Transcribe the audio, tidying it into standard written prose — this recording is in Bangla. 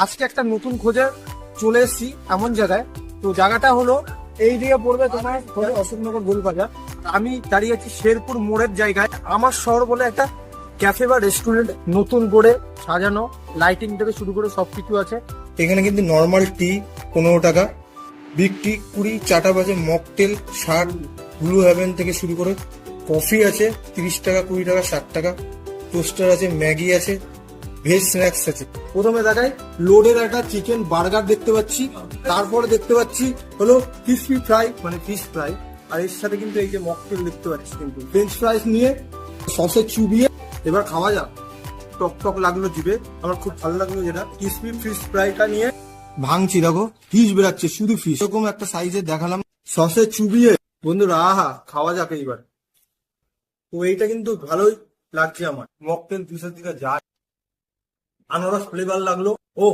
আজকে একটা নতুন খোঁজে চলে এসেছি এমন জায়গায়। তো জায়গাটা হলো এই দিকে পড়বে তোমার হলো অশোকনগর গোলবাজার। আমি দাঁড়িয়ে আছি শেরপুর মোড়ের জায়গায়। আমার শহর বলে একটা ক্যাফে বা রেস্টুরেন্ট নতুন করে সাজানো, লাইটিং থেকে শুরু করে সবকিছু আছে। এখানে কিন্তু নর্মাল টি 15 টাকা, বিগ টি 20, চাটা বাজে মকটেল 60, ব্লু হেভেন থেকে শুরু করে কফি আছে 30 টাকা, 20 টাকা, 60 টাকা, টোস্টার আছে, ম্যাগি আছে, ভেজ স্ন্যাক্স আছে। প্রথমে দেখাই লোডের একটা চিকেন বার্গার দেখতে পাচ্ছি, তারপরে দেখতে পাচ্ছি হলো ক্রিসপি ফ্রাই মানে ফিশ ফ্রাই, আর এর সাথে কিন্তু এই যে মকটেল দেখতে পাচ্ছি কিন্তু ফ্রেঞ্চ ফ্রাইস নিয়ে সসে চুবিয়ে এবার খাওয়া যাক। টক টক লাগলো জিভে, আমার খুব ভালো লাগলো যেটা ক্রিসপি ফিশ ফ্রাইটা নিয়ে ভাঙছি। দেখো ফিশ বেরাচ্ছে, শুধু ফিশ, এরকম একটা সাইজে দেখালাম সসে চুবিয়ে। বন্ধুরা আহা, খাওয়া যাক এইবার। তো এইটা কিন্তু ভালোই লাগছে আমার, মকটেল ফিশের দিকে যায়, আনারস ফ্লেভার লাগলো।